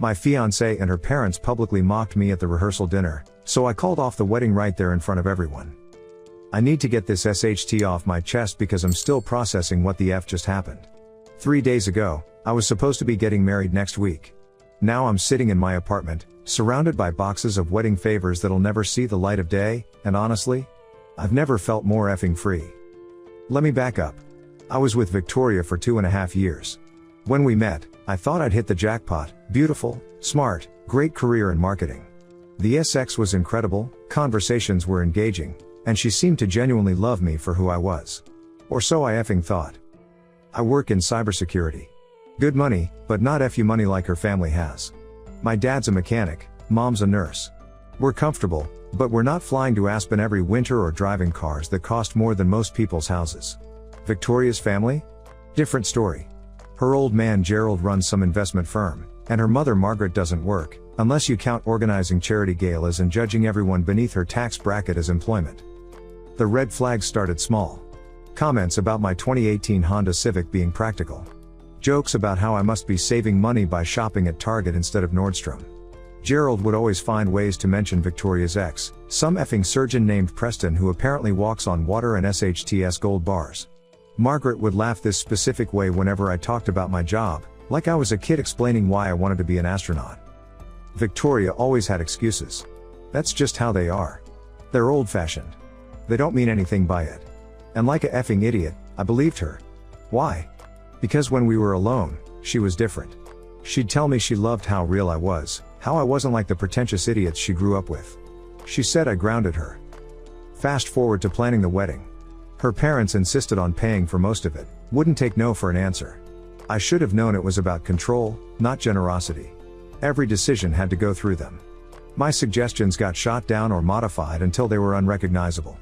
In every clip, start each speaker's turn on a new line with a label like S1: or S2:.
S1: My fiancée and her parents publicly mocked me at the rehearsal dinner, so I called off the wedding right there in front of everyone. I need to get this SHT off my chest because I'm still processing what the F just happened. 3 days ago, I was supposed to be getting married next week. Now I'm sitting in my apartment, surrounded by boxes of wedding favors that'll never see the light of day, and honestly, I've never felt more effing free. Let me back up. I was with Victoria for 2.5 years. When we met, I thought I'd hit the jackpot. Beautiful, smart, great career in marketing. The sex was incredible, conversations were engaging, and she seemed to genuinely love me for who I was. Or so I effing thought. I work in cybersecurity. Good money, but not FU money like her family has. My dad's a mechanic, mom's a nurse. We're comfortable, but we're not flying to Aspen every winter or driving cars that cost more than most people's houses. Victoria's family? Different story. Her old man Gerald runs some investment firm, and her mother Margaret doesn't work, unless you count organizing charity galas and judging everyone beneath her tax bracket as employment. The red flags started small. Comments about my 2018 Honda Civic being practical. Jokes about how I must be saving money by shopping at Target instead of Nordstrom. Gerald would always find ways to mention Victoria's ex, some effing surgeon named Preston who apparently walks on water and SHTS gold bars. Margaret would laugh this specific way whenever I talked about my job, like I was a kid explaining why I wanted to be an astronaut. Victoria always had excuses. That's just how they are. They're old-fashioned. They don't mean anything by it. And like a effing idiot, I believed her. Why? Because when we were alone, she was different. She'd tell me she loved how real I was, how I wasn't like the pretentious idiots she grew up with. She said I grounded her. Fast forward to planning the wedding. Her parents insisted on paying for most of it, wouldn't take no for an answer. I should have known it was about control, not generosity. Every decision had to go through them. My suggestions got shot down or modified until they were unrecognizable.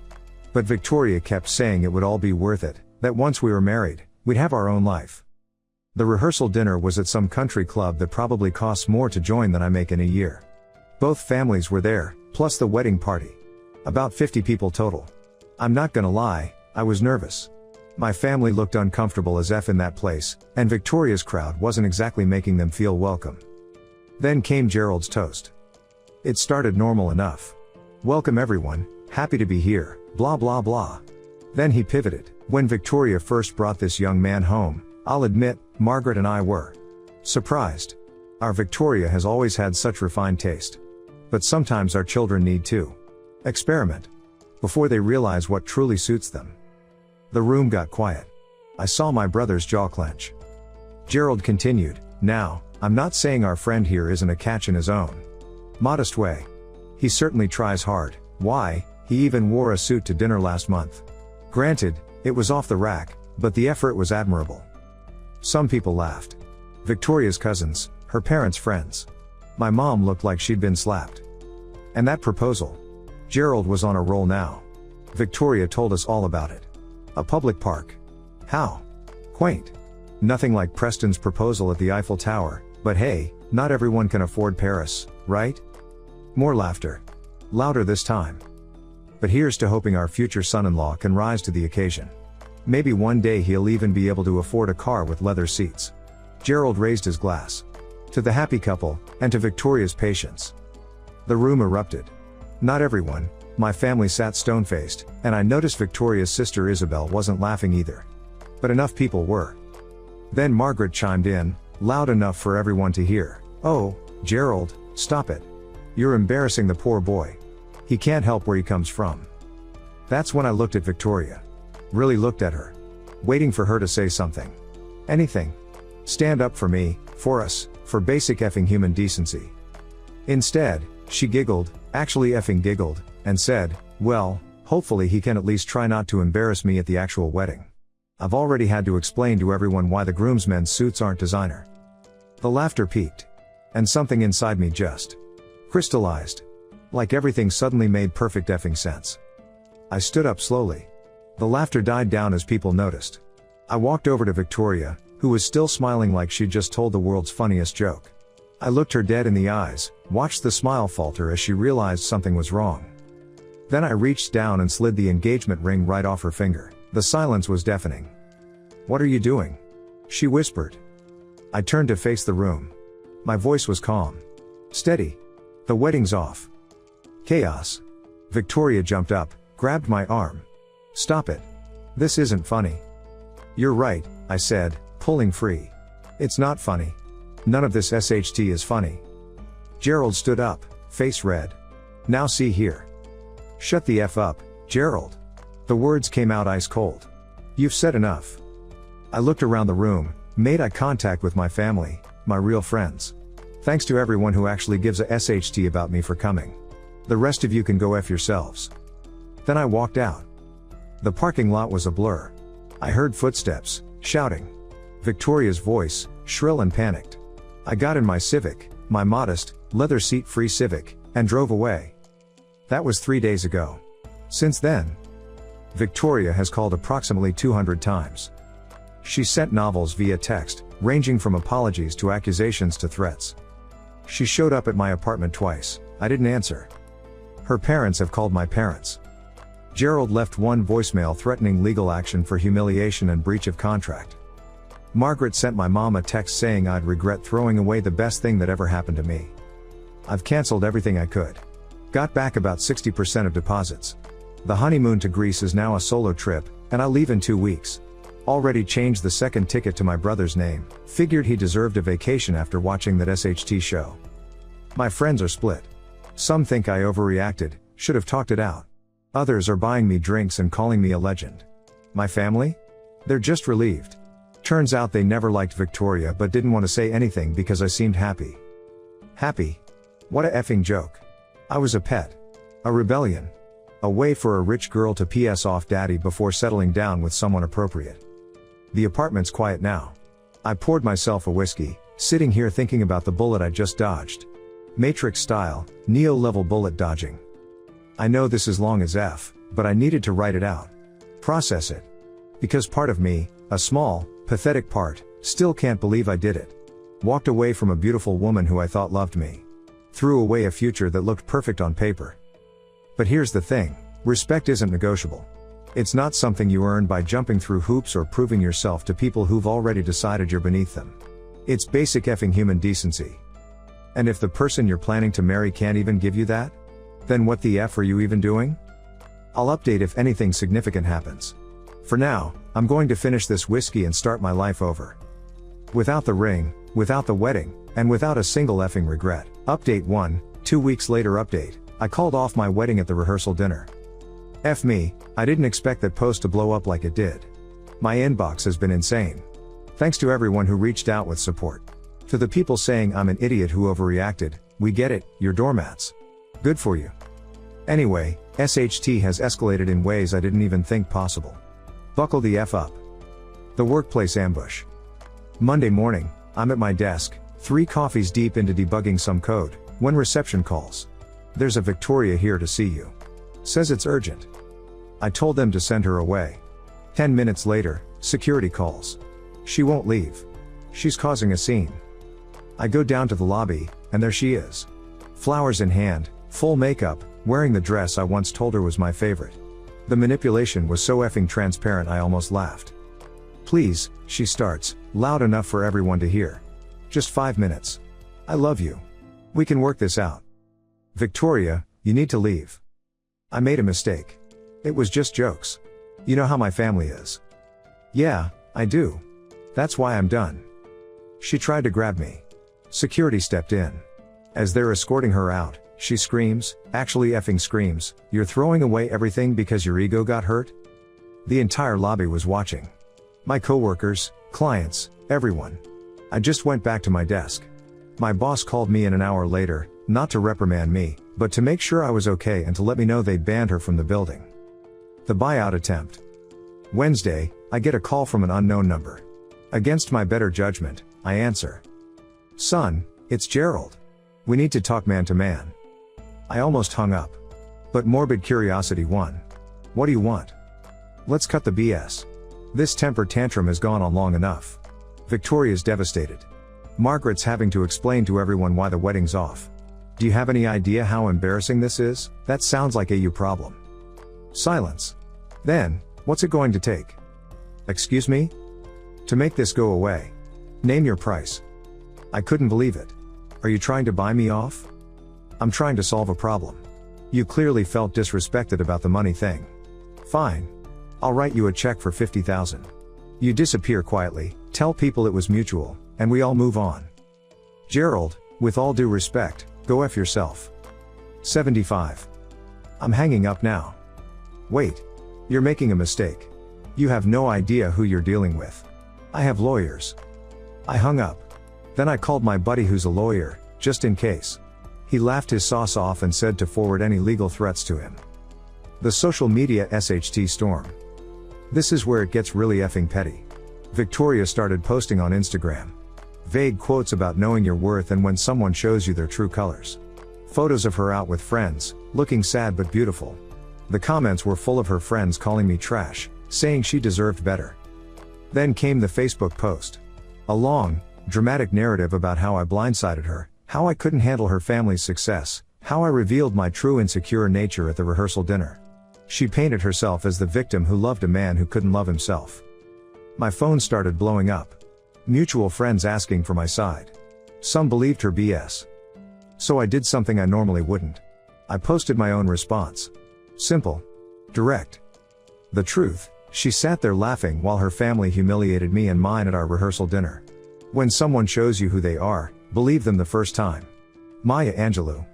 S1: But Victoria kept saying it would all be worth it, that once we were married, we'd have our own life. The rehearsal dinner was at some country club that probably costs more to join than I make in a year. Both families were there, plus the wedding party. About 50 people total. I'm not gonna lie, I was nervous. My family looked uncomfortable as F in that place, and Victoria's crowd wasn't exactly making them feel welcome. Then came Gerald's toast. It started normal enough. Welcome everyone, happy to be here, blah blah blah. Then he pivoted. When Victoria first brought this young man home, I'll admit, Margaret and I were surprised. Our Victoria has always had such refined taste. But sometimes our children need to experiment before they realize what truly suits them. The room got quiet. I saw my brother's jaw clench. Gerald continued, now, I'm not saying our friend here isn't a catch in his own modest way. He certainly tries hard. Why, he even wore a suit to dinner last month. Granted, it was off the rack, but the effort was admirable. Some people laughed. Victoria's cousins, her parents' friends. My mom looked like she'd been slapped. And that proposal. Gerald was on a roll now. Victoria told us all about it. A public park. How quaint. Nothing like Preston's proposal at the Eiffel Tower, but hey, not everyone can afford Paris, right? More laughter. Louder this time. But here's to hoping our future son-in-law can rise to the occasion. Maybe one day he'll even be able to afford a car with leather seats. Gerald raised his glass. To the happy couple, and to Victoria's patience. The room erupted. Not everyone. My family sat stone-faced, and I noticed Victoria's sister Isabel wasn't laughing either. But enough people were. Then Margaret chimed in, loud enough for everyone to hear. Oh, Gerald, stop it. You're embarrassing the poor boy. He can't help where he comes from. That's when I looked at Victoria. Really looked at her. Waiting for her to say something. Anything. Stand up for me, for us, for basic effing human decency. Instead, she giggled, actually effing giggled, and said, well, hopefully he can at least try not to embarrass me at the actual wedding. I've already had to explain to everyone why the groomsmen's suits aren't designer. The laughter peaked. And something inside me just crystallized. Like everything suddenly made perfect effing sense. I stood up slowly. The laughter died down as people noticed. I walked over to Victoria, who was still smiling like she'd just told the world's funniest joke. I looked her dead in the eyes, watched the smile falter as she realized something was wrong. Then I reached down and slid the engagement ring right off her finger. The silence was deafening. What are you doing? She whispered. I turned to face the room. My voice was calm. Steady. The wedding's off. Chaos. Victoria jumped up, grabbed my arm. Stop it. This isn't funny. You're right, I said, pulling free. It's not funny. None of this SHT is funny. Gerald stood up, face red. Now see here. Shut the F up, Gerald. The words came out ice cold. You've said enough. I looked around the room, made eye contact with my family, my real friends. Thanks to everyone who actually gives a SHT about me for coming. The rest of you can go F yourselves. Then I walked out. The parking lot was a blur. I heard footsteps, shouting. Victoria's voice, shrill and panicked. I got in my Civic, my modest, leather seat-free Civic, and drove away. That was 3 days ago. Since then, Victoria has called approximately 200 times. She sent novels via text, ranging from apologies to accusations to threats. She showed up at my apartment twice. I didn't answer. Her parents have called my parents. Gerald left one voicemail threatening legal action for humiliation and breach of contract. Margaret sent my mom a text saying I'd regret throwing away the best thing that ever happened to me. I've canceled everything I could. Got back about 60% of deposits. The honeymoon to Greece is now a solo trip, and I leave in 2 weeks. Already changed the second ticket to my brother's name, figured he deserved a vacation after watching that SHT show. My friends are split. Some think I overreacted, should have talked it out. Others are buying me drinks and calling me a legend. My family? They're just relieved. Turns out they never liked Victoria but didn't want to say anything because I seemed happy. Happy? What a effing joke. I was a pet. A rebellion. A way for a rich girl to PS off daddy before settling down with someone appropriate. The apartment's quiet now. I poured myself a whiskey, sitting here thinking about the bullet I just dodged. Matrix style, Neo-level bullet dodging. I know this is long as F, but I needed to write it out. Process it. Because part of me, a small, pathetic part, still can't believe I did it. Walked away from a beautiful woman who I thought loved me. Threw away a future that looked perfect on paper. But here's the thing, respect isn't negotiable. It's not something you earn by jumping through hoops or proving yourself to people who've already decided you're beneath them. It's basic effing human decency. And if the person you're planning to marry can't even give you that, then what the F are you even doing? I'll update if anything significant happens. For now, I'm going to finish this whiskey and start my life over. Without the ring, without the wedding, and without a single effing regret. Update 1, 2 weeks later update, I called off my wedding at the rehearsal dinner. F me, I didn't expect that post to blow up like it did. My inbox has been insane. Thanks to everyone who reached out with support. To the people saying I'm an idiot who overreacted, we get it, you're doormats. Good for you. Anyway, SHT has escalated in ways I didn't even think possible. Buckle the F up. The workplace ambush. Monday morning, I'm at my desk, 3 coffees deep into debugging some code, when reception calls. There's a Victoria here to see you. Says it's urgent. I told them to send her away. 10 minutes later, security calls. She won't leave. She's causing a scene. I go down to the lobby, and there she is. Flowers in hand, full makeup, wearing the dress I once told her was my favorite. The manipulation was so effing transparent I almost laughed. Please, she starts, loud enough for everyone to hear. Just 5 minutes. I love you. We can work this out. Victoria, you need to leave. I made a mistake. It was just jokes. You know how my family is. Yeah, I do. That's why I'm done. She tried to grab me. Security stepped in. As they're escorting her out, she screams, actually effing screams, "You're throwing away everything because your ego got hurt?" The entire lobby was watching. My coworkers, clients, everyone. I just went back to my desk. My boss called me in an hour later, not to reprimand me, but to make sure I was okay and to let me know they'd banned her from the building. The buyout attempt. Wednesday, I get a call from an unknown number. Against my better judgment, I answer. Son, it's Gerald. We need to talk man to man. I almost hung up. But morbid curiosity won. What do you want? Let's cut the BS. This temper tantrum has gone on long enough. Victoria's devastated. Margaret's having to explain to everyone why the wedding's off. Do you have any idea how embarrassing this is? That sounds like a you problem. Silence. Then, what's it going to take? Excuse me? To make this go away. Name your price. I couldn't believe it. Are you trying to buy me off? I'm trying to solve a problem. You clearly felt disrespected about the money thing. Fine. I'll write you a check for 50,000. You disappear quietly, tell people it was mutual, and we all move on. Gerald, with all due respect, go F yourself. 75. I'm hanging up now. Wait. You're making a mistake. You have no idea who you're dealing with. I have lawyers. I hung up. Then I called my buddy who's a lawyer, just in case. He laughed his sauce off and said to forward any legal threats to him. The social media SHT storm. This is where it gets really effing petty. Victoria started posting on Instagram. Vague quotes about knowing your worth and when someone shows you their true colors. Photos of her out with friends, looking sad but beautiful. The comments were full of her friends calling me trash, saying she deserved better. Then came the Facebook post. A long, dramatic narrative about how I blindsided her, how I couldn't handle her family's success, how I revealed my true insecure nature at the rehearsal dinner. She painted herself as the victim who loved a man who couldn't love himself. My phone started blowing up. Mutual friends asking for my side. Some believed her BS. So I did something I normally wouldn't. I posted my own response. Simple. Direct. The truth, she sat there laughing while her family humiliated me and mine at our rehearsal dinner. When someone shows you who they are, believe them the first time. Maya Angelou.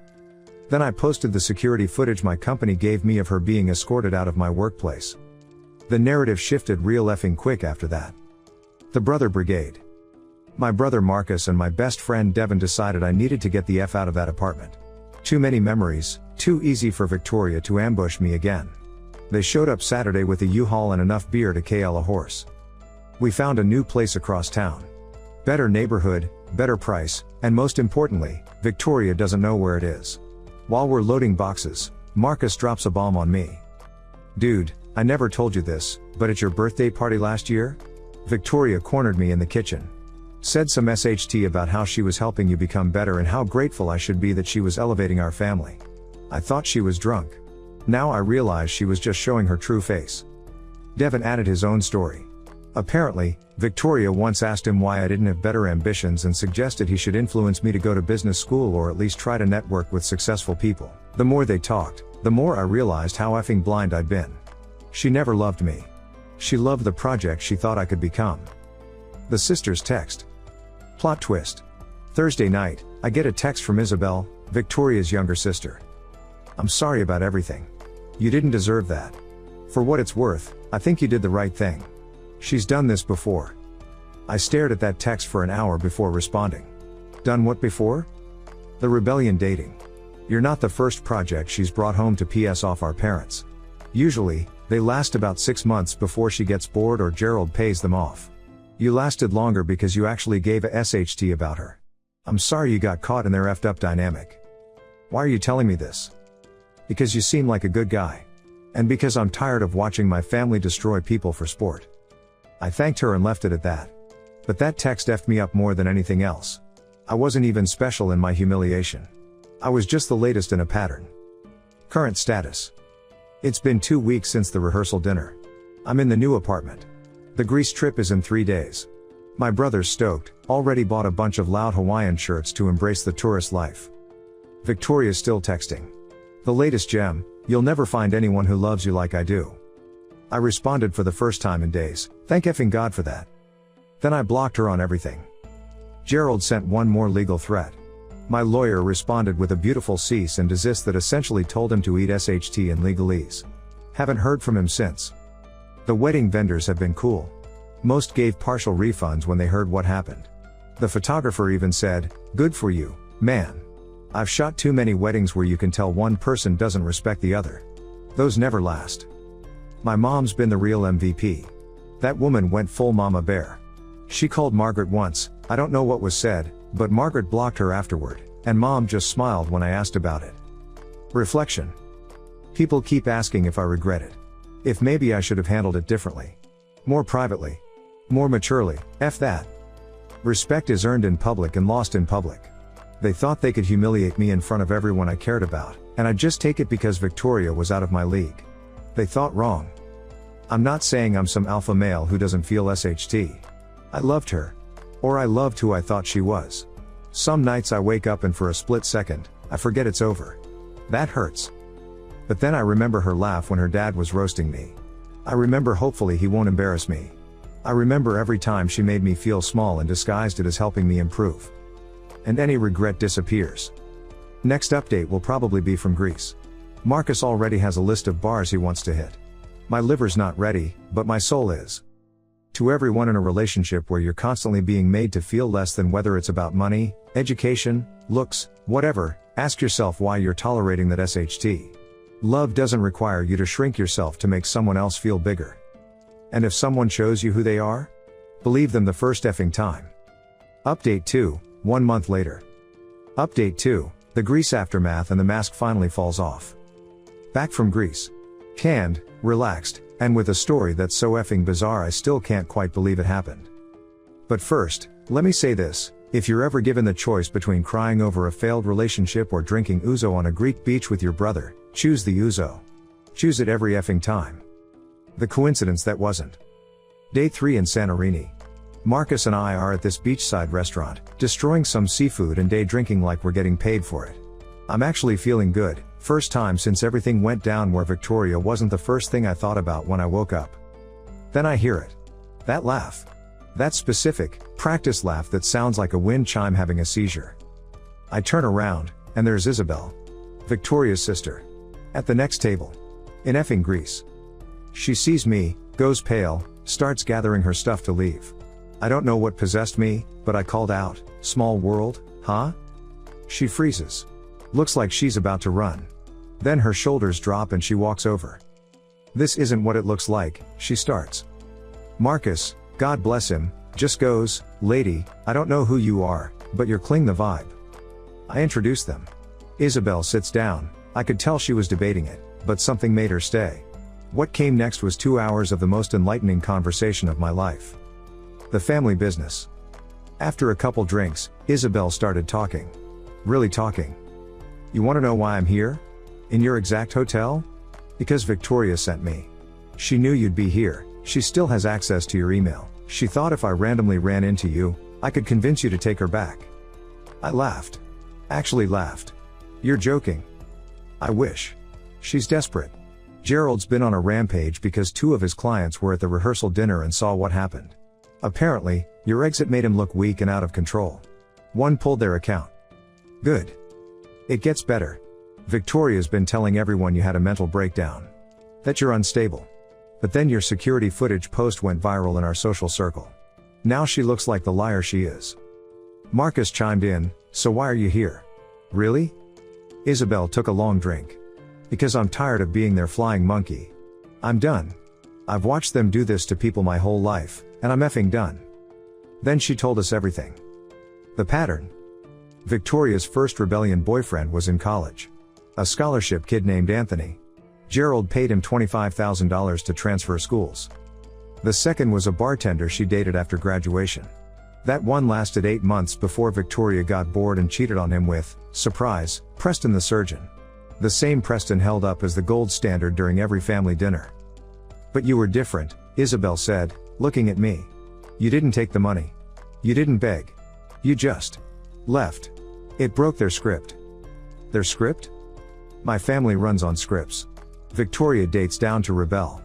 S1: Then I posted the security footage my company gave me of her being escorted out of my workplace. The narrative shifted real effing quick after that. The Brother Brigade. My brother Marcus and my best friend Devin decided I needed to get the F out of that apartment. Too many memories, too easy for Victoria to ambush me again. They showed up Saturday with a U-Haul and enough beer to KL a horse. We found a new place across town. Better neighborhood, better price, and most importantly, Victoria doesn't know where it is. While we're loading boxes, Marcus drops a bomb on me. Dude, I never told you this, but at your birthday party last year? Victoria cornered me in the kitchen. Said some SHT about how she was helping you become better and how grateful I should be that she was elevating our family. I thought she was drunk. Now I realize she was just showing her true face. Devin added his own story. Apparently, Victoria once asked him why I didn't have better ambitions and suggested he should influence me to go to business school or at least try to network with successful people. The more they talked, the more I realized how effing blind I'd been. She never loved me. She loved the project she thought I could become. The sisters text. Plot twist. Thursday night, I get a text from Isabel, Victoria's younger sister. I'm sorry about everything. You didn't deserve that. For what it's worth, I think you did the right thing. She's done this before. I stared at that text for an hour before responding. Done what before? The rebellion dating. You're not the first project she's brought home to PS off our parents. Usually, they last about 6 months before she gets bored or Gerald pays them off. You lasted longer because you actually gave a SHT about her. I'm sorry you got caught in their effed up dynamic. Why are you telling me this? Because you seem like a good guy. And because I'm tired of watching my family destroy people for sport. I thanked her and left it at that. But that text effed me up more than anything else. I wasn't even special in my humiliation. I was just the latest in a pattern. Current status. It's been 2 weeks since the rehearsal dinner. I'm in the new apartment. The Greece trip is in 3 days. My brother's stoked, already bought a bunch of loud Hawaiian shirts to embrace the tourist life. Victoria's still texting. The latest gem, you'll never find anyone who loves you like I do. I responded for the first time in days, thank effing God for that. Then I blocked her on everything. Gerald sent one more legal threat. My lawyer responded with a beautiful cease and desist that essentially told him to eat SHT in legalese. Haven't heard from him since. The wedding vendors have been cool. Most gave partial refunds when they heard what happened. The photographer even said, good for you, man. I've shot too many weddings where you can tell one person doesn't respect the other. Those never last. My mom's been the real MVP. That woman went full mama bear. She called Margaret once, I don't know what was said, but Margaret blocked her afterward, and mom just smiled when I asked about it. Reflection. People keep asking if I regret it. If maybe I should have handled it differently. More privately. More maturely, F that. Respect is earned in public and lost in public. They thought they could humiliate me in front of everyone I cared about, and I'd just take it because Victoria was out of my league. They thought wrong. I'm not saying I'm some alpha male who doesn't feel SHT. I loved her. Or I loved who I thought she was. Some nights I wake up and for a split second, I forget it's over. That hurts. But then I remember her laugh when her dad was roasting me. I remember hopefully he won't embarrass me. I remember every time she made me feel small and disguised it as helping me improve. And any regret disappears. Next update will probably be from Greece. Marcus already has a list of bars he wants to hit. My liver's not ready, but my soul is. To everyone in a relationship where you're constantly being made to feel less than, whether it's about money, education, looks, whatever, ask yourself why you're tolerating that SHT. Love doesn't require you to shrink yourself to make someone else feel bigger. And if someone shows you who they are, believe them the first effing time. Update 2, 1 month later. Update 2, the Greece aftermath and the mask finally falls off. Back from Greece. Canned, relaxed, and with a story that's so effing bizarre I still can't quite believe it happened. But first, let me say this, if you're ever given the choice between crying over a failed relationship or drinking ouzo on a Greek beach with your brother, choose the ouzo. Choose it every effing time. The coincidence that wasn't. Day 3 in Santorini. Marcus and I are at this beachside restaurant, destroying some seafood and day drinking like we're getting paid for it. I'm actually feeling good, first time since everything went down where Victoria wasn't the first thing I thought about when I woke up. Then I hear it. That laugh. That specific, practice laugh that sounds like a wind chime having a seizure. I turn around, and there's Isabel. Victoria's sister. At the next table. In effing Greece. She sees me, goes pale, starts gathering her stuff to leave. I don't know what possessed me, but I called out, "Small world, huh?" She freezes. Looks like she's about to run. Then her shoulders drop and she walks over. "This isn't what it looks like," she starts. Marcus, God bless him, just goes, "Lady, I don't know who you are, but you're cling the vibe." I introduce them. Isabel sits down. I could tell she was debating it, but something made her stay. What came next was 2 hours of the most enlightening conversation of my life. The family business. After a couple drinks, Isabel started talking. Really talking. "You want to know why I'm here? In your exact hotel? Because Victoria sent me. She knew you'd be here, she still has access to your email. She thought if I randomly ran into you, I could convince you to take her back." I laughed. Actually laughed. "You're joking." "I wish." She's desperate. Gerald's been on a rampage because 2 of his clients were at the rehearsal dinner and saw what happened. Apparently, your exit made him look weak and out of control. 1 pulled their account. Good. It gets better. Victoria's been telling everyone you had a mental breakdown. That you're unstable. But then your security footage post went viral in our social circle. Now she looks like the liar she is. Marcus chimed in, "So why are you here?" "Really?" Isabel took a long drink. "Because I'm tired of being their flying monkey. I'm done. I've watched them do this to people my whole life, and I'm effing done." Then she told us everything. The pattern. Victoria's first rebellion boyfriend was in college. A scholarship kid named Anthony. Gerald paid him $25,000 to transfer schools. The second was a bartender she dated after graduation. That one lasted 8 months before Victoria got bored and cheated on him with, surprise, Preston the surgeon. The same Preston held up as the gold standard during every family dinner. "But you were different," Isabel said, looking at me. "You didn't take the money. You didn't beg. You just left. It broke their script." "Their script?" "My family runs on scripts. Victoria dates down to rebel.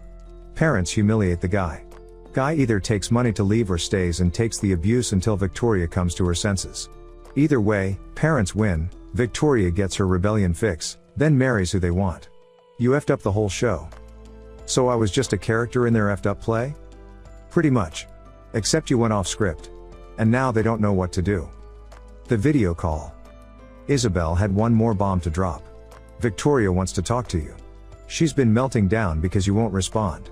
S1: Parents humiliate the guy. Guy either takes money to leave or stays and takes the abuse until Victoria comes to her senses. Either way, parents win, Victoria gets her rebellion fix, then marries who they want. You effed up the whole show. So I was just a character in their effed up play? Pretty much. Except you went off script. And now they don't know what to do." The video call. Isabel had one more bomb to drop. "Victoria wants to talk to you. She's been melting down because you won't respond.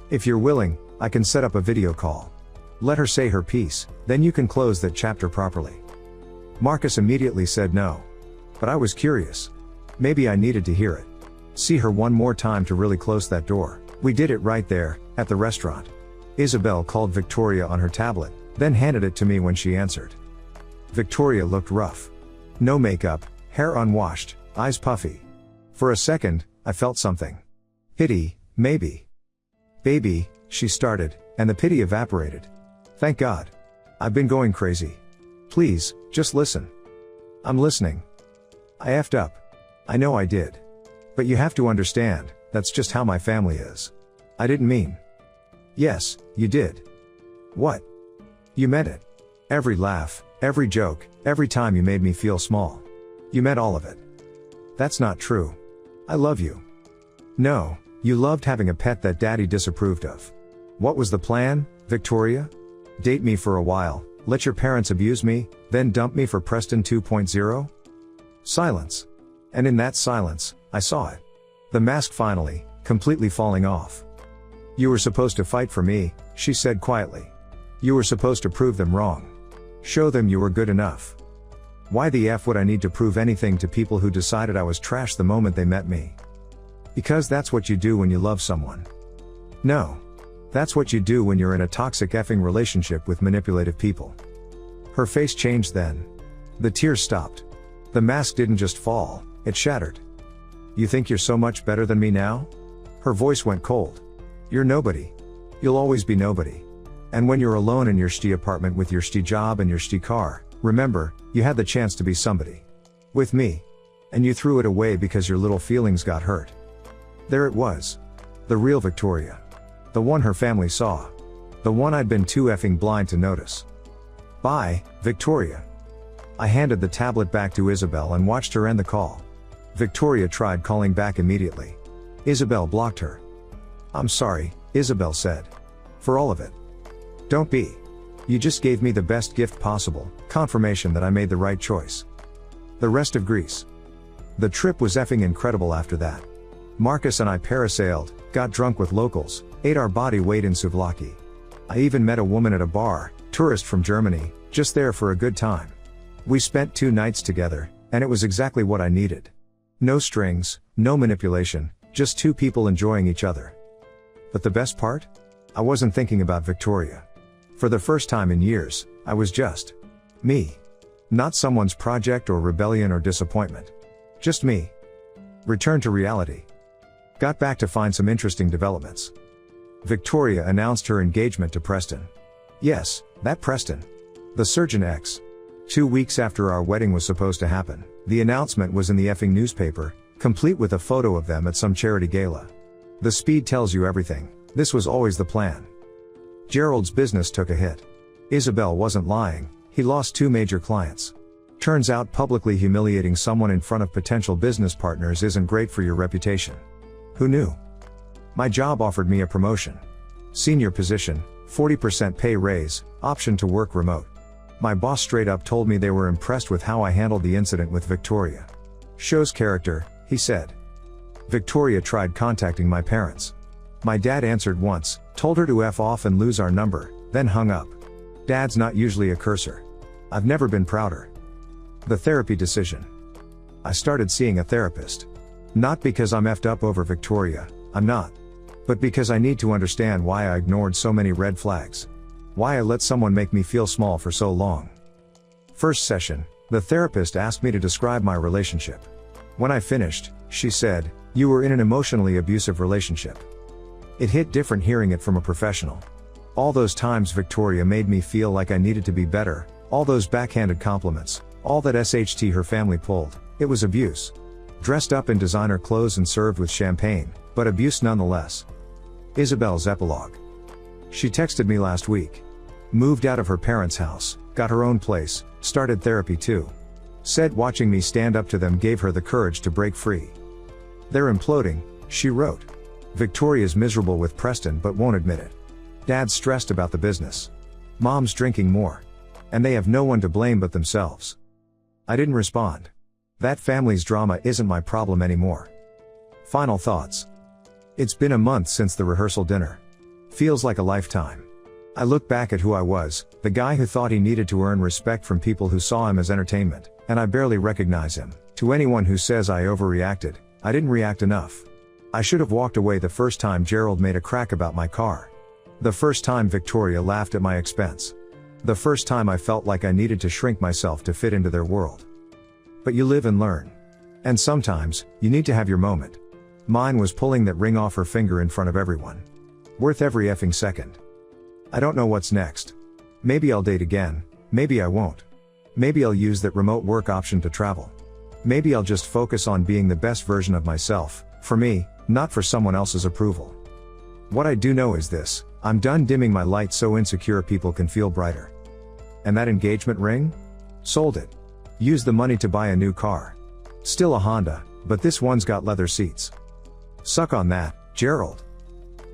S1: If you're willing, I can set up a video call. Let her say her piece, then you can close that chapter properly." Marcus immediately said no. But I was curious. Maybe I needed to hear it. See her one more time to really close that door. We did it right there, at the restaurant. Isabel called Victoria on her tablet, then handed it to me when she answered. Victoria looked rough. No makeup, hair unwashed, eyes puffy. For a second, I felt something. Pity, maybe. "Baby," she started, and the pity evaporated. "Thank God. I've been going crazy. Please, just listen. I'm listening. I effed up. I know I did. But you have to understand, that's just how my family is. I didn't mean. Yes, you did. What? You meant it. Every laugh, every joke, every time you made me feel small. You meant all of it. That's not true. I love you. No, you loved having a pet that Daddy disapproved of. What was the plan, Victoria? Date me for a while, let your parents abuse me, then dump me for Preston 2.0? Silence. And in that silence, I saw it. The mask finally, completely falling off. You were supposed to fight for me, she said quietly. You were supposed to prove them wrong. Show them you were good enough. Why the F would I need to prove anything to people who decided I was trash the moment they met me? Because that's what you do when you love someone. No. That's what you do when you're in a toxic effing relationship with manipulative people. Her face changed then. The tears stopped. The mask didn't just fall, it shattered. You think you're so much better than me now? Her voice went cold. You're nobody. You'll always be nobody. And when you're alone in your shitty apartment with your shitty job and your shitty car, remember, you had the chance to be somebody. With me. And you threw it away because your little feelings got hurt. There it was. The real Victoria. The one her family saw. The one I'd been too effing blind to notice. Bye, Victoria. I handed the tablet back to Isabel and watched her end the call. Victoria tried calling back immediately. Isabel blocked her. I'm sorry, Isabel said. For all of it. Don't be. You just gave me the best gift possible, confirmation that I made the right choice. The rest of Greece. The trip was effing incredible after that. Marcus and I parasailed, got drunk with locals, ate our body weight in souvlaki. I even met a woman at a bar, tourist from Germany, just there for a good time. We spent 2 nights together, and it was exactly what I needed. No strings, no manipulation, just 2 people enjoying each other. But the best part? I wasn't thinking about Victoria. For the first time in years, I was just me. Not someone's project or rebellion or disappointment. Just me. Return to reality. Got back to find some interesting developments. Victoria announced her engagement to Preston. Yes, that Preston. The surgeon X. 2 weeks after our wedding was supposed to happen, the announcement was in the effing newspaper, complete with a photo of them at some charity gala. The speed tells you everything. This was always the plan. Gerald's business took a hit. Isabel wasn't lying, he lost 2 major clients. Turns out publicly humiliating someone in front of potential business partners isn't great for your reputation. Who knew? My job offered me a promotion. Senior position, 40% pay raise, option to work remote. My boss straight up told me they were impressed with how I handled the incident with Victoria. Shows character, he said. Victoria tried contacting my parents. My dad answered once, told her to F off and lose our number, then hung up. Dad's not usually a cursor. I've never been prouder. The therapy decision. I started seeing a therapist. Not because I'm effed up over Victoria, I'm not. But because I need to understand why I ignored so many red flags. Why I let someone make me feel small for so long. First session, the therapist asked me to describe my relationship. When I finished, she said, "You were in an emotionally abusive relationship." It hit different hearing it from a professional. All those times Victoria made me feel like I needed to be better, all those backhanded compliments, all that SHT her family pulled, it was abuse. Dressed up in designer clothes and served with champagne, but abuse nonetheless. Isabel's epilogue. She texted me last week. Moved out of her parents' house, got her own place, started therapy too. Said watching me stand up to them gave her the courage to break free. They're imploding, she wrote. Victoria's miserable with Preston but won't admit it. Dad's stressed about the business. Mom's drinking more. And they have no one to blame but themselves. I didn't respond. That family's drama isn't my problem anymore. Final thoughts. It's been a month since the rehearsal dinner. Feels like a lifetime. I look back at who I was, the guy who thought he needed to earn respect from people who saw him as entertainment, and I barely recognize him. To anyone who says I overreacted, I didn't react enough. I should have walked away the first time Gerald made a crack about my car. The first time Victoria laughed at my expense. The first time I felt like I needed to shrink myself to fit into their world. But you live and learn. And sometimes, you need to have your moment. Mine was pulling that ring off her finger in front of everyone. Worth every effing second. I don't know what's next. Maybe I'll date again, maybe I won't. Maybe I'll use that remote work option to travel. Maybe I'll just focus on being the best version of myself, for me, not for someone else's approval. What I do know is this: I'm done dimming my light so insecure people can feel brighter. And that engagement ring? Sold it. Used the money to buy a new car. Still a Honda, but this one's got leather seats. Suck on that, Gerald.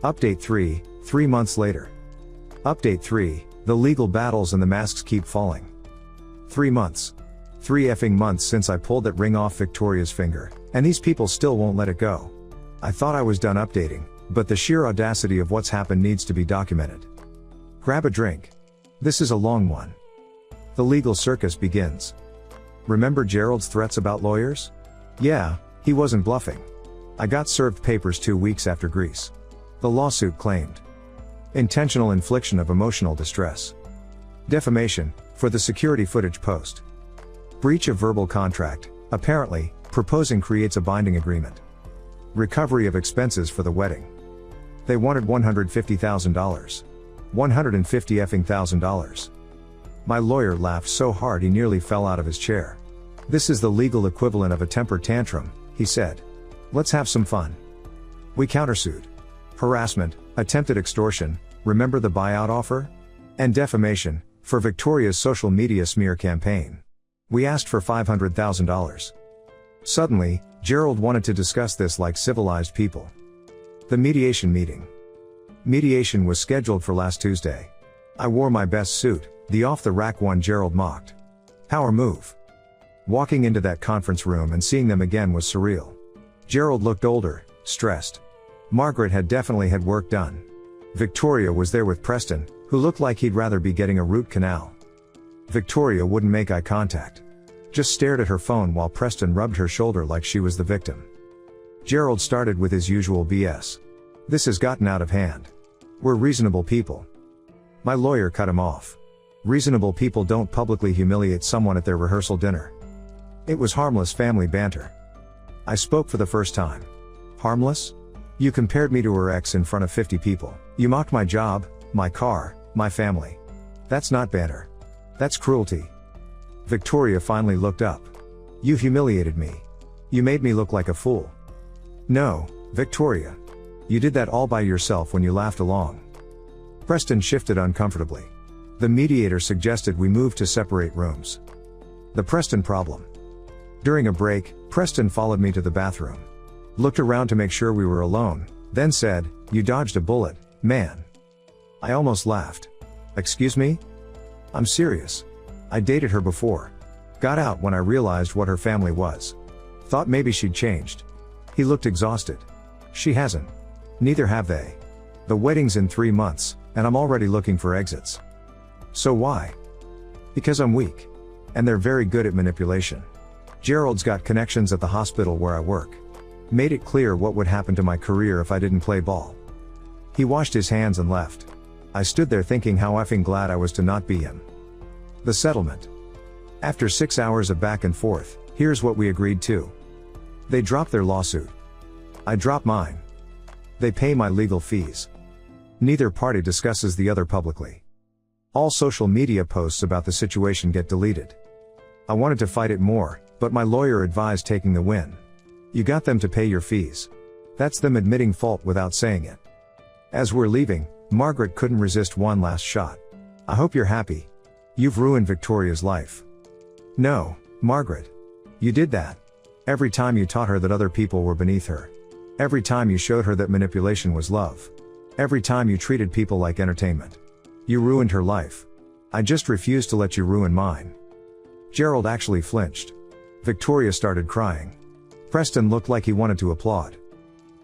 S1: Update 3, 3 months later. Update 3, the legal battles and the masks keep falling. 3 months. 3 effing months since I pulled that ring off Victoria's finger, and these people still won't let it go. I thought I was done updating, but the sheer audacity of what's happened needs to be documented. Grab a drink. This is a long one. The legal circus begins. Remember Gerald's threats about lawyers? Yeah, he wasn't bluffing. I got served papers 2 weeks after Greece. The lawsuit claimed intentional infliction of emotional distress. Defamation, for the security footage post. Breach of verbal contract, apparently, proposing creates a binding agreement. Recovery of expenses for the wedding. They wanted $150,000. $150,000. My lawyer laughed so hard he nearly fell out of his chair. This is the legal equivalent of a temper tantrum, he said. Let's have some fun. We countersued. Harassment, attempted extortion, remember the buyout offer? And defamation, for Victoria's social media smear campaign. We asked for $500,000. Suddenly, Gerald wanted to discuss this like civilized people. The mediation meeting. Mediation was scheduled for last Tuesday. I wore my best suit, the off-the-rack one Gerald mocked. Power move. Walking into that conference room and seeing them again was surreal. Gerald looked older, stressed. Margaret had definitely had work done. Victoria was there with Preston, who looked like he'd rather be getting a root canal. Victoria wouldn't make eye contact. Just stared at her phone while Preston rubbed her shoulder like she was the victim. Gerald started with his usual BS. This has gotten out of hand. We're reasonable people. My lawyer cut him off. Reasonable people don't publicly humiliate someone at their rehearsal dinner. It was harmless family banter. I spoke for the first time. Harmless? You compared me to her ex in front of 50 people. You mocked my job, my car, my family. That's not banter. That's cruelty. Victoria finally looked up. You humiliated me. You made me look like a fool. No, Victoria. You did that all by yourself when you laughed along. Preston shifted uncomfortably. The mediator suggested we move to separate rooms. The Preston problem. During a break, Preston followed me to the bathroom. Looked around to make sure we were alone, then said, "You dodged a bullet, man." I almost laughed. Excuse me? I'm serious. I dated her before. Got out when I realized what her family was. Thought maybe she'd changed. He looked exhausted. She hasn't. Neither have they. The wedding's in 3 months, and I'm already looking for exits. So why? Because I'm weak. And they're very good at manipulation. Gerald's got connections at the hospital where I work. Made it clear what would happen to my career if I didn't play ball. He washed his hands and left. I stood there thinking how effing glad I was to not be him. The settlement. After 6 hours of back and forth, here's what we agreed to. They dropped their lawsuit. I drop mine. They pay my legal fees. Neither party discusses the other publicly. All social media posts about the situation get deleted. I wanted to fight it more, but my lawyer advised taking the win. You got them to pay your fees. That's them admitting fault without saying it. As we're leaving, Margaret couldn't resist one last shot. I hope you're happy. You've ruined Victoria's life. No, Margaret. You did that. Every time you taught her that other people were beneath her. Every time you showed her that manipulation was love. Every time you treated people like entertainment. You ruined her life. I just refuse to let you ruin mine. Gerald actually flinched. Victoria started crying. Preston looked like he wanted to applaud.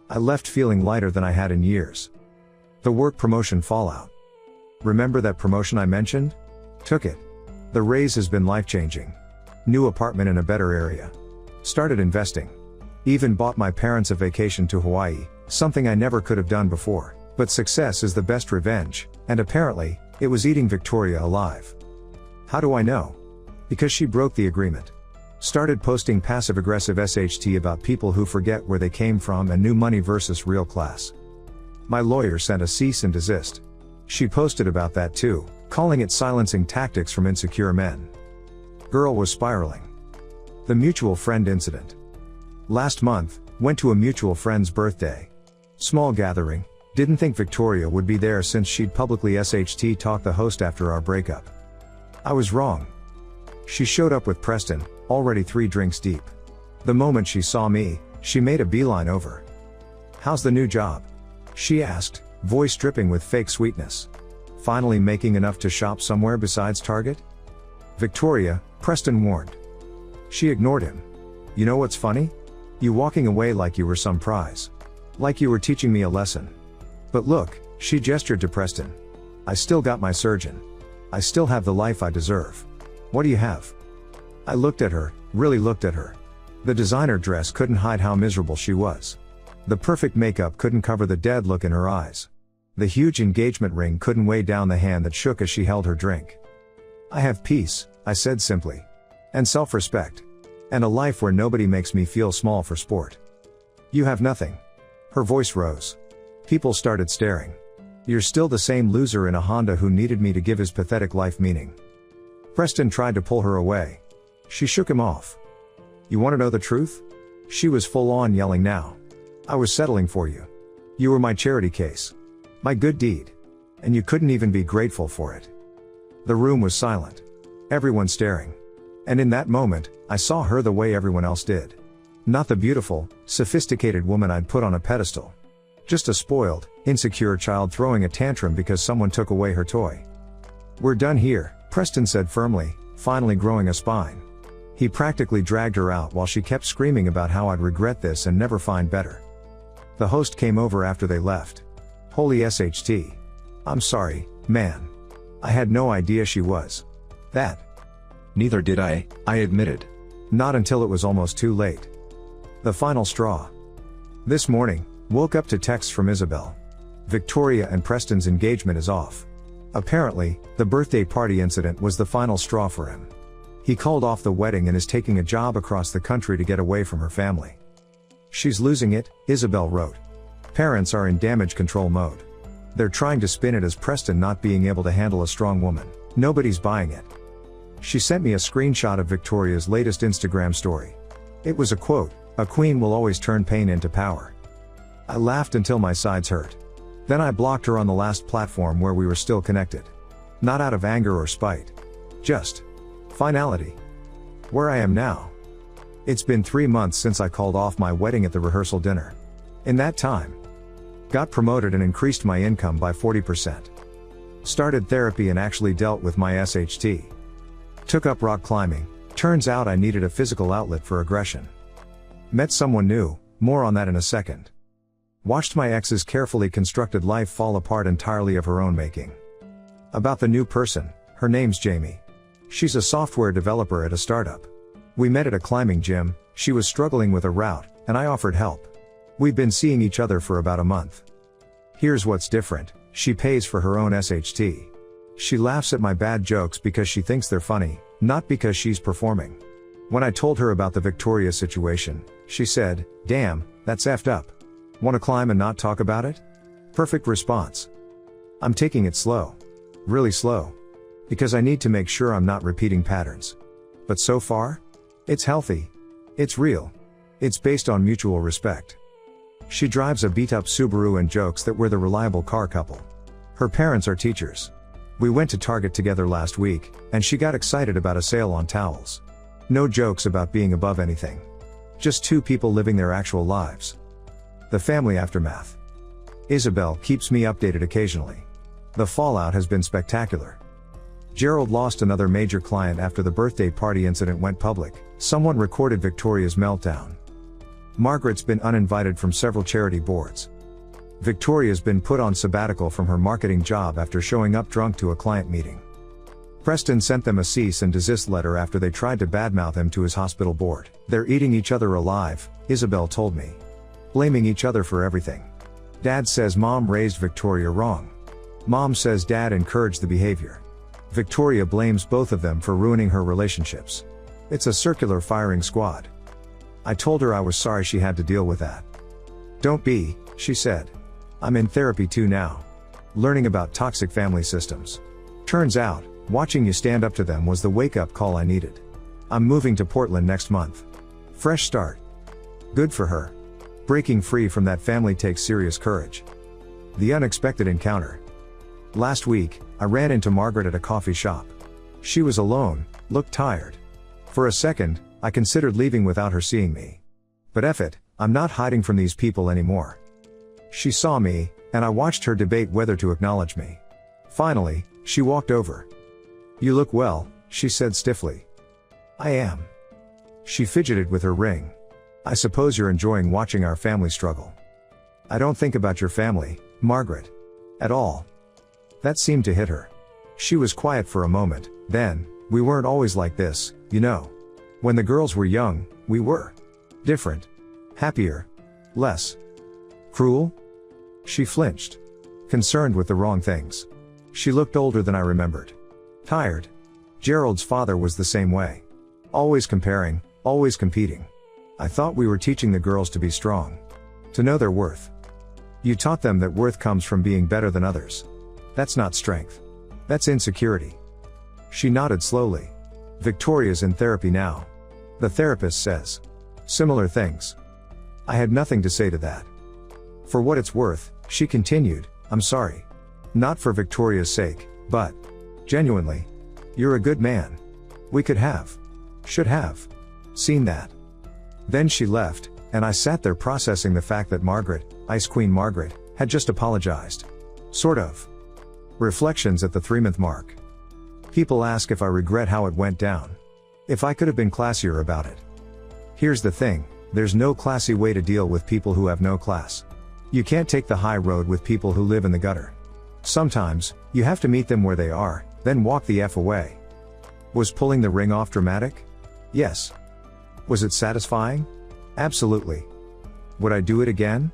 S1: I left feeling lighter than I had in years. The work promotion fallout. Remember that promotion I mentioned? Took it. The raise has been life-changing. New apartment in a better area. Started investing. Even bought my parents a vacation to Hawaii, something I never could have done before. But success is the best revenge, and apparently, it was eating Victoria alive. How do I know? Because she broke the agreement. Started posting passive-aggressive SHT about people who forget where they came from and new money versus real class. My lawyer sent a cease and desist. She posted about that too, calling it silencing tactics from insecure men. Girl was spiraling. The mutual friend incident. Last month, went to a mutual friend's birthday. Small gathering, didn't think Victoria would be there since she'd publicly SHT talked the host after our breakup. I was wrong. She showed up with Preston, already 3 drinks deep. The moment she saw me, she made a beeline over. "How's the new job?" she asked, voice dripping with fake sweetness. "Finally making enough to shop somewhere besides Target?" "Victoria," Preston warned. She ignored him. "You know what's funny? You walking away like you were some prize. Like you were teaching me a lesson. But look," she gestured to Preston. "I still got my surgeon. I still have the life I deserve. What do you have?" I looked at her, really looked at her. The designer dress couldn't hide how miserable she was. The perfect makeup couldn't cover the dead look in her eyes. The huge engagement ring couldn't weigh down the hand that shook as she held her drink. "I have peace," I said simply. "And self-respect. And a life where nobody makes me feel small for sport." "You have nothing." Her voice rose. People started staring. "You're still the same loser in a Honda who needed me to give his pathetic life meaning." Preston tried to pull her away. She shook him off. "You want to know the truth?" She was full on yelling now. "I was settling for you. You were my charity case. My good deed. And you couldn't even be grateful for it." The room was silent. Everyone staring. And in that moment, I saw her the way everyone else did. Not the beautiful, sophisticated woman I'd put on a pedestal. Just a spoiled, insecure child throwing a tantrum because someone took away her toy. "We're done here," Preston said firmly, finally growing a spine. He practically dragged her out while she kept screaming about how I'd regret this and never find better. The host came over after they left. "Holy SHT. I'm sorry, man. I had no idea she was that."
S2: "Neither did I admitted.
S1: Not until it was almost too late. The final straw. This morning, woke up to texts from Isabel. Victoria and Preston's engagement is off. Apparently, the birthday party incident was the final straw for him. He called off the wedding and is taking a job across the country to get away from her family. She's losing it, Isabel wrote. Parents are in damage control mode. They're trying to spin it as Preston not being able to handle a strong woman. Nobody's buying it. She sent me a screenshot of Victoria's latest Instagram story. It was a quote, "A queen will always turn pain into power." I laughed until my sides hurt. Then I blocked her on the last platform where we were still connected. Not out of anger or spite. Just finality. Where I am now. It's been 3 months since I called off my wedding at the rehearsal dinner. In that time, got promoted and increased my income by 40%. Started therapy and actually dealt with my SHT. Took up rock climbing. Turns out I needed a physical outlet for aggression. Met someone new, more on that in a second. Watched my ex's carefully constructed life fall apart entirely of her own making. About the new person, her name's Jamie. She's a software developer at a startup. We met at a climbing gym, she was struggling with a route, and I offered help. We've been seeing each other for about a month. Here's what's different, she pays for her own SHT. She laughs at my bad jokes because she thinks they're funny, not because she's performing. When I told her about the Victoria situation, she said, "Damn, that's effed up. Want to climb and not talk about it?" Perfect response. I'm taking it slow. Really slow. Because I need to make sure I'm not repeating patterns. But so far? It's healthy. It's real. It's based on mutual respect. She drives a beat-up Subaru and jokes that we're the reliable car couple. Her parents are teachers. We went to Target together last week, and she got excited about a sale on towels. No jokes about being above anything. Just two people living their actual lives. The family aftermath. Isabel keeps me updated occasionally. The fallout has been spectacular. Gerald lost another major client after the birthday party incident went public. Someone recorded Victoria's meltdown. Margaret's been uninvited from several charity boards. Victoria's been put on sabbatical from her marketing job after showing up drunk to a client meeting. Preston sent them a cease and desist letter after they tried to badmouth him to his hospital board. They're eating each other alive, Isabel told me. Blaming each other for everything. Dad says mom raised Victoria wrong. Mom says dad encouraged the behavior. Victoria blames both of them for ruining her relationships. It's a circular firing squad. I told her I was sorry she had to deal with that. Don't be, she said. I'm in therapy too now. Learning about toxic family systems. Turns out, watching you stand up to them was the wake-up call I needed. I'm moving to Portland next month. Fresh start. Good for her. Breaking free from that family takes serious courage. The unexpected encounter. Last week, I ran into Margaret at a coffee shop. She was alone, looked tired. For a second, I considered leaving without her seeing me. But F it, I'm not hiding from these people anymore. She saw me, and I watched her debate whether to acknowledge me. Finally, she walked over. "You look well," she said stiffly. "I am." She fidgeted with her ring. "I suppose you're enjoying watching our family struggle." "I don't think about your family, Margaret. At all." That seemed to hit her. She was quiet for a moment, then, "We weren't always like this, you know. When the girls were young, we were different. Happier. Less cruel?" She flinched. Concerned with the wrong things. She looked older than I remembered. Tired. Gerald's father was the same way. Always comparing, always competing. I thought we were teaching the girls to be strong. To know their worth. You taught them that worth comes from being better than others. That's not strength. That's insecurity. She nodded slowly. Victoria's in therapy now. The therapist says similar things. I had nothing to say to that. For what it's worth, she continued, I'm sorry. Not for Victoria's sake, but genuinely. You're a good man. We could have, should have, seen that. Then she left, and I sat there processing the fact that Margaret, Ice Queen Margaret, had just apologized. Sort of. Reflections at the 3-month mark. People ask if I regret how it went down. If I could have been classier about it. Here's the thing, there's no classy way to deal with people who have no class. You can't take the high road with people who live in the gutter. Sometimes, you have to meet them where they are, then walk the F away. Was pulling the ring off dramatic? Yes. Was it satisfying? Absolutely. Would I do it again?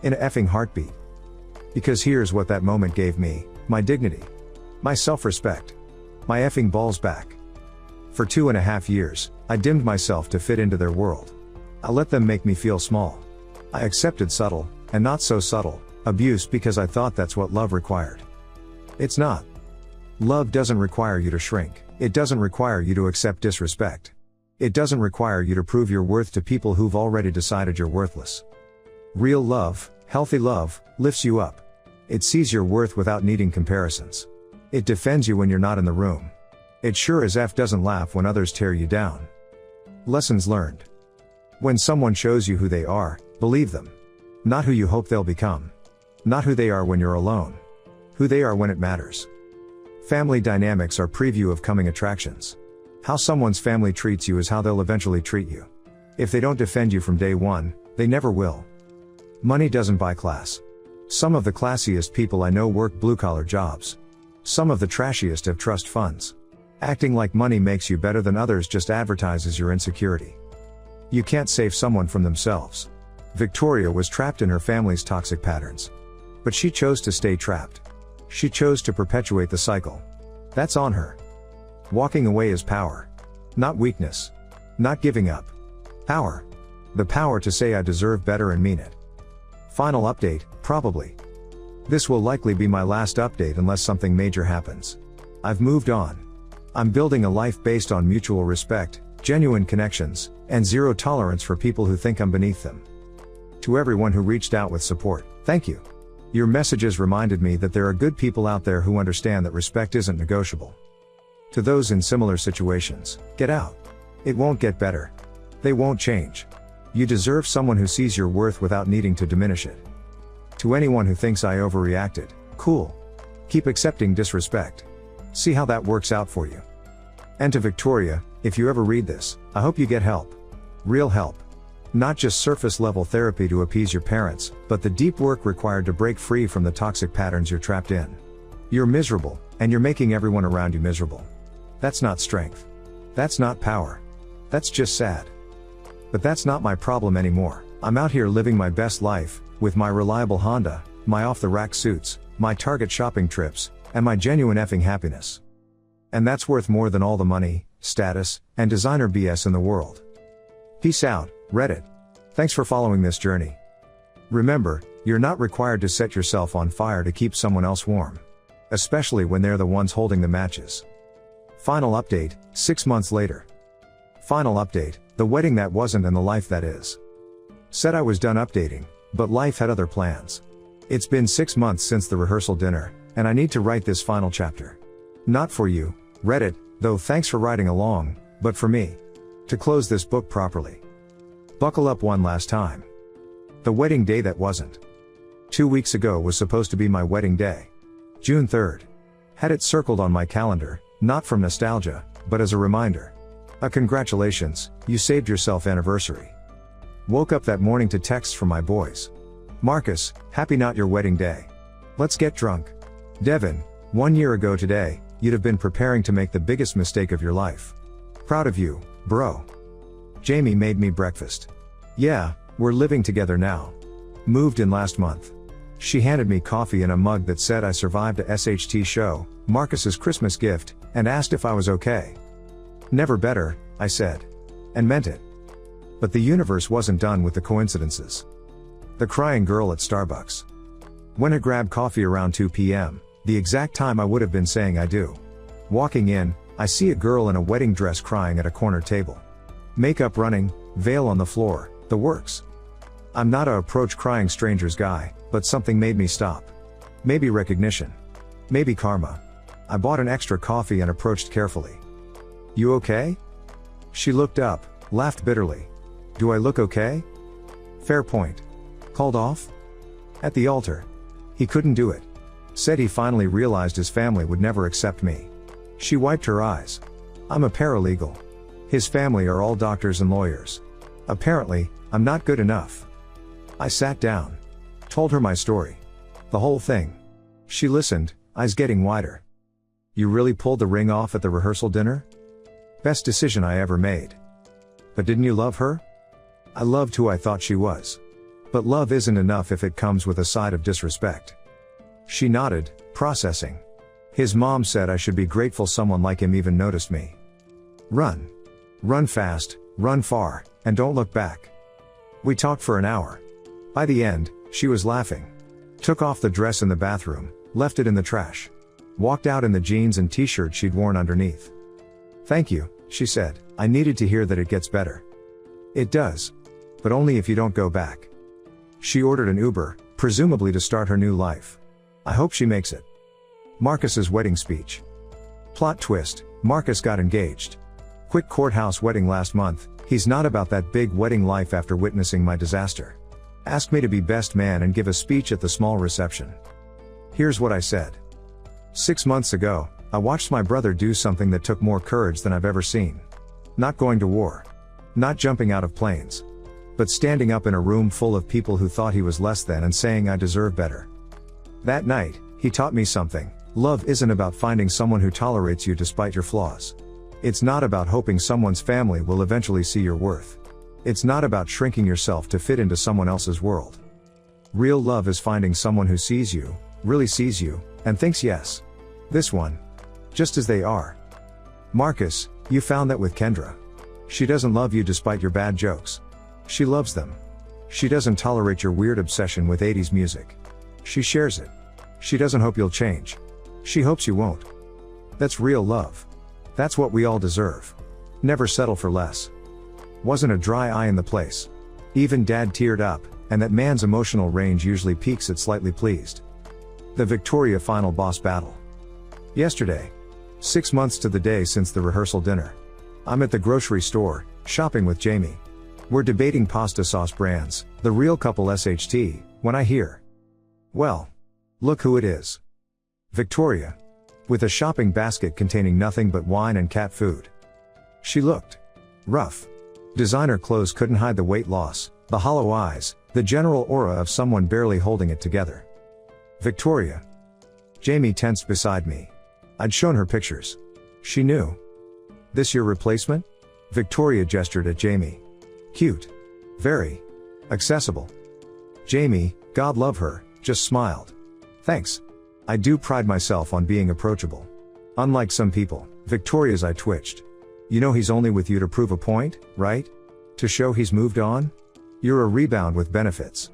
S1: In a effing heartbeat. Because here's what that moment gave me, my dignity. My self-respect. My effing balls back. For 2.5 years, I dimmed myself to fit into their world. I let them make me feel small. I accepted subtle, and not so subtle, abuse because I thought that's what love required. It's not. Love doesn't require you to shrink. It doesn't require you to accept disrespect. It doesn't require you to prove your worth to people who've already decided you're worthless. Real love, healthy love, lifts you up. It sees your worth without needing comparisons. It defends you when you're not in the room. It sure as F doesn't laugh when others tear you down. Lessons learned. When someone shows you who they are, believe them. Not who you hope they'll become. Not who they are when you're alone. Who they are when it matters. Family dynamics are preview of coming attractions. How someone's family treats you is how they'll eventually treat you. If they don't defend you from day one, they never will. Money doesn't buy class. Some of the classiest people I know work blue-collar jobs. Some of the trashiest have trust funds. Acting like money makes you better than others just advertises your insecurity. You can't save someone from themselves. Victoria was trapped in her family's toxic patterns. But she chose to stay trapped. She chose to perpetuate the cycle. That's on her. Walking away is power. Not weakness. Not giving up. Power. The power to say I deserve better and mean it. Final update, probably. This will likely be my last update unless something major happens. I've moved on. I'm building a life based on mutual respect, genuine connections, and zero tolerance for people who think I'm beneath them. To everyone who reached out with support, thank you. Your messages reminded me that there are good people out there who understand that respect isn't negotiable. To those in similar situations, get out. It won't get better. They won't change. You deserve someone who sees your worth without needing to diminish it. To anyone who thinks I overreacted, cool. Keep accepting disrespect. See how that works out for you. And to Victoria, if you ever read this, I hope you get help. Real help. Not just surface level therapy to appease your parents, but the deep work required to break free from the toxic patterns you're trapped in. You're miserable, and you're making everyone around you miserable. That's not strength. That's not power. That's just sad. But that's not my problem anymore. I'm out here living my best life, with my reliable Honda, my off-the-rack suits, my Target shopping trips, and my genuine effing happiness. And that's worth more than all the money, status, and designer BS in the world. Peace out, Reddit. Thanks for following this journey. Remember, you're not required to set yourself on fire to keep someone else warm. Especially when they're the ones holding the matches. Final update, 6 months later. Final update, the wedding that wasn't and the life that is. Said I was done updating, but life had other plans. It's been 6 months since the rehearsal dinner, and I need to write this final chapter. Not for you, Reddit, though thanks for writing along, but for me. To close this book properly. Buckle up one last time. The wedding day that wasn't. 2 weeks ago was supposed to be my wedding day. June 3rd. Had it circled on my calendar, not from nostalgia, but as a reminder. A congratulations, you saved yourself anniversary. Woke up that morning to texts from my boys. Marcus, happy not your wedding day. Let's get drunk. Devin, 1 year ago today, you'd have been preparing to make the biggest mistake of your life. Proud of you, bro. Jamie made me breakfast. Yeah, we're living together now. Moved in last month. She handed me coffee in a mug that said I survived a SHT show, Marcus's Christmas gift, and asked if I was okay. Never better, I said. And meant it. But the universe wasn't done with the coincidences. The crying girl at Starbucks. Went to grab coffee around 2 p.m., the exact time I would have been saying I do. Walking in, I see a girl in a wedding dress crying at a corner table. Makeup running, veil on the floor, the works. I'm not a approach crying strangers guy, but something made me stop. Maybe recognition. Maybe karma. I bought an extra coffee and approached carefully. You okay? She looked up, laughed bitterly. Do I look okay? Fair point. Called off? At the altar. He couldn't do it. Said he finally realized his family would never accept me. She wiped her eyes. I'm a paralegal. His family are all doctors and lawyers. Apparently, I'm not good enough. I sat down. Told her my story. The whole thing. She listened, eyes getting wider. You really pulled the ring off at the rehearsal dinner? Best decision I ever made. But didn't you love her? I loved who I thought she was. But love isn't enough if it comes with a side of disrespect. She nodded, processing. His mom said I should be grateful someone like him even noticed me. Run. Run fast, run far, and don't look back. We talked for an hour. By the end, she was laughing. Took off the dress in the bathroom, left it in the trash. Walked out in the jeans and t-shirt she'd worn underneath. Thank you, she said, I needed to hear that it gets better. It does. But only if you don't go back. She ordered an Uber, presumably to start her new life. I hope she makes it. Marcus's wedding speech. Plot twist, Marcus got engaged. Quick courthouse wedding last month, he's not about that big wedding life after witnessing my disaster. Asked me to be best man and give a speech at the small reception. Here's what I said. 6 months ago, I watched my brother do something that took more courage than I've ever seen. Not going to war. Not jumping out of planes. But standing up in a room full of people who thought he was less than and saying I deserve better. That night, he taught me something. Love isn't about finding someone who tolerates you despite your flaws. It's not about hoping someone's family will eventually see your worth. It's not about shrinking yourself to fit into someone else's world. Real love is finding someone who sees you, really sees you, and thinks yes. This one. Just as they are. Marcus, you found that with Kendra. She doesn't love you despite your bad jokes. She loves them. She doesn't tolerate your weird obsession with 80s music. She shares it. She doesn't hope you'll change. She hopes you won't. That's real love. That's what we all deserve. Never settle for less. Wasn't a dry eye in the place. Even Dad teared up, and that man's emotional range usually peaks at slightly pleased. The Victoria final boss battle. Yesterday. 6 months to the day since the rehearsal dinner. I'm at the grocery store, shopping with Jamie. We're debating pasta sauce brands, the real couple SHT, when I hear. Well. Look who it is. Victoria. With a shopping basket containing nothing but wine and cat food. She looked rough. Designer clothes couldn't hide the weight loss, the hollow eyes, the general aura of someone barely holding it together. Victoria. Jamie tensed beside me. I'd shown her pictures. She knew. This your replacement? Victoria gestured at Jamie. Cute. Very. Accessible. Jamie, God love her, just smiled. Thanks. I do pride myself on being approachable. Unlike some people, Victoria's eye twitched. You know he's only with you to prove a point, right? To show he's moved on? You're a rebound with benefits.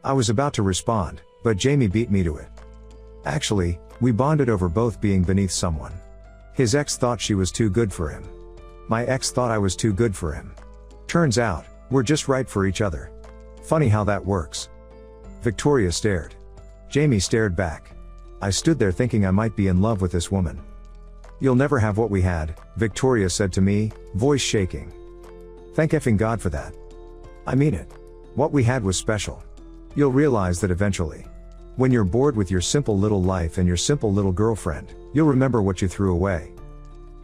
S1: I was about to respond, but Jamie beat me to it. Actually, we bonded over both being beneath someone. His ex thought she was too good for him. My ex thought I was too good for him. Turns out, we're just right for each other. Funny how that works. Victoria stared. Jamie stared back. I stood there thinking I might be in love with this woman. You'll never have what we had, Victoria said to me, voice shaking. Thank effing God for that. I mean it. What we had was special. You'll realize that eventually. When you're bored with your simple little life and your simple little girlfriend, you'll remember what you threw away.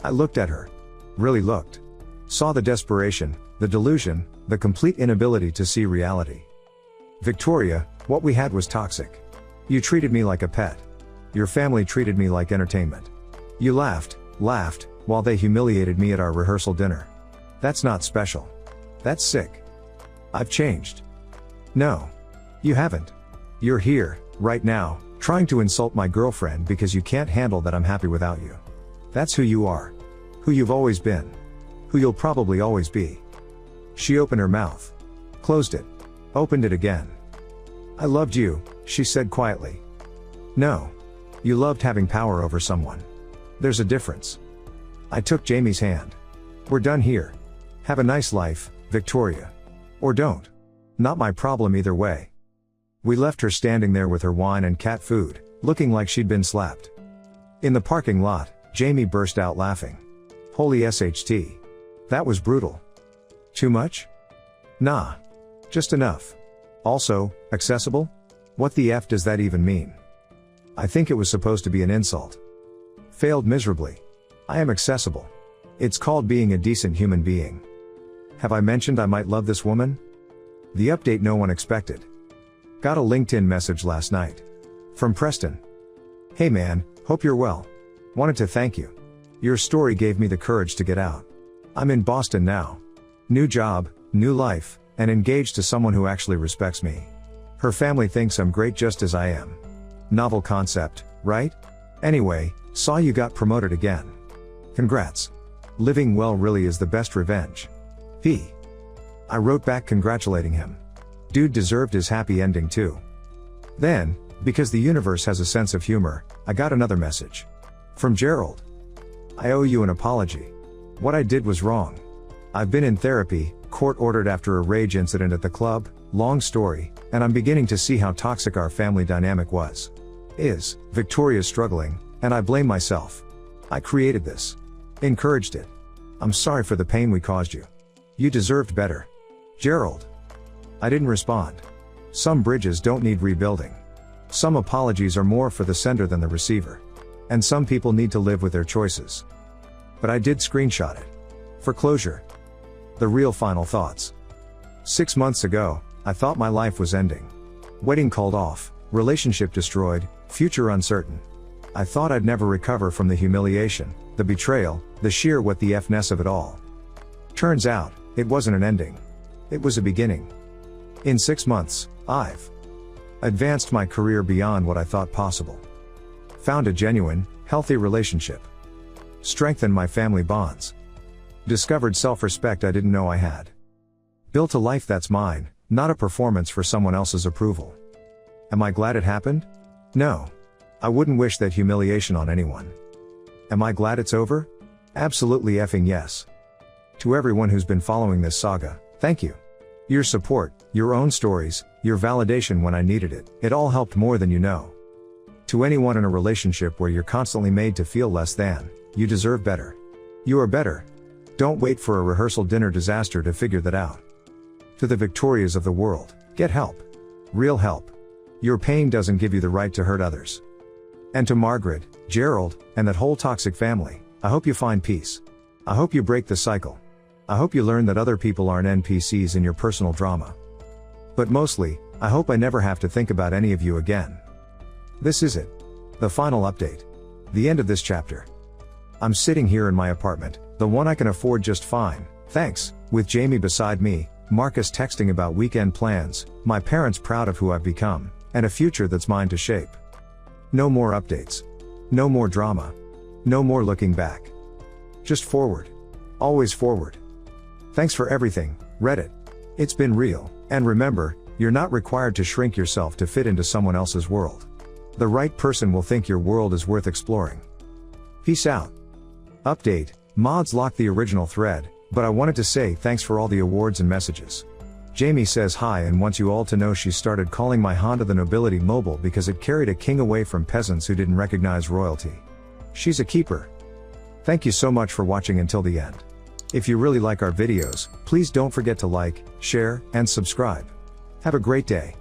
S1: I looked at her. Really looked. Saw the desperation, the delusion, the complete inability to see reality. Victoria, what we had was toxic. You treated me like a pet. Your family treated me like entertainment. You laughed, while they humiliated me at our rehearsal dinner. That's not special. That's sick. I've changed. No. You haven't. You're here, right now, trying to insult my girlfriend because you can't handle that I'm happy without you. That's who you are. Who you've always been. Who you'll probably always be. She opened her mouth. Closed it. Opened it again. I loved you, she said quietly. No. You loved having power over someone. There's a difference. I took Jamie's hand. We're done here. Have a nice life, Victoria. Or don't. Not my problem either way. We left her standing there with her wine and cat food, looking like she'd been slapped. In the parking lot, Jamie burst out laughing. Holy SHT. That was brutal. Too much? Nah. Just enough. Also, accessible? What the F does that even mean? I think it was supposed to be an insult. Failed miserably. I am accessible. It's called being a decent human being. Have I mentioned I might love this woman? The update no one expected. Got a LinkedIn message last night. From Preston. Hey man, hope you're well. Wanted to thank you. Your story gave me the courage to get out. I'm in Boston now. New job, new life, and engaged to someone who actually respects me. Her family thinks I'm great just as I am. Novel concept, right? Anyway, saw you got promoted again. Congrats. Living well really is the best revenge. P. I wrote back congratulating him. Dude deserved his happy ending too. Then, because the universe has a sense of humor, I got another message. From Gerald. I owe you an apology. What I did was wrong. I've been in therapy, court ordered after a rage incident at the club, long story, and I'm beginning to see how toxic our family dynamic was. Victoria's struggling, and I blame myself. I created this. Encouraged it. I'm sorry for the pain we caused you. You deserved better. Gerald. I didn't respond. Some bridges don't need rebuilding. Some apologies are more for the sender than the receiver. And some people need to live with their choices. But I did screenshot it. For closure. The real final thoughts. 6 months ago, I thought my life was ending. Wedding called off, relationship destroyed, future uncertain. I thought I'd never recover from the humiliation, the betrayal, the sheer what the F-ness of it all. Turns out, it wasn't an ending. It was a beginning. In 6 months, I've advanced my career beyond what I thought possible. Found a genuine, healthy relationship. Strengthened my family bonds. Discovered self-respect I didn't know I had. Built a life that's mine, not a performance for someone else's approval. Am I glad it happened? No. I wouldn't wish that humiliation on anyone. Am I glad it's over? Absolutely effing yes. To everyone who's been following this saga, thank you. Your support, your own stories, your validation when I needed it, it all helped more than you know. To anyone in a relationship where you're constantly made to feel less than, you deserve better. You are better. Don't wait for a rehearsal dinner disaster to figure that out. To the Victorias of the world, get help. Real help. Your pain doesn't give you the right to hurt others. And to Margaret, Gerald, and that whole toxic family, I hope you find peace. I hope you break the cycle. I hope you learn that other people aren't NPCs in your personal drama. But mostly, I hope I never have to think about any of you again. This is it. The final update. The end of this chapter. I'm sitting here in my apartment, the one I can afford just fine, thanks, with Jamie beside me, Marcus texting about weekend plans, my parents proud of who I've become, and a future that's mine to shape. No more updates. No more drama. No more looking back. Just forward. Always forward. Thanks for everything, Reddit. It's been real, and remember, you're not required to shrink yourself to fit into someone else's world. The right person will think your world is worth exploring. Peace out. Update, Mods locked the original thread, but I wanted to say thanks for all the awards and messages. Jamie says hi and wants you all to know she started calling my Honda the Nobility Mobile because it carried a king away from peasants who didn't recognize royalty. She's a keeper. Thank you so much for watching until the end. If you really like our videos, please don't forget to like, share, and subscribe. Have a great day.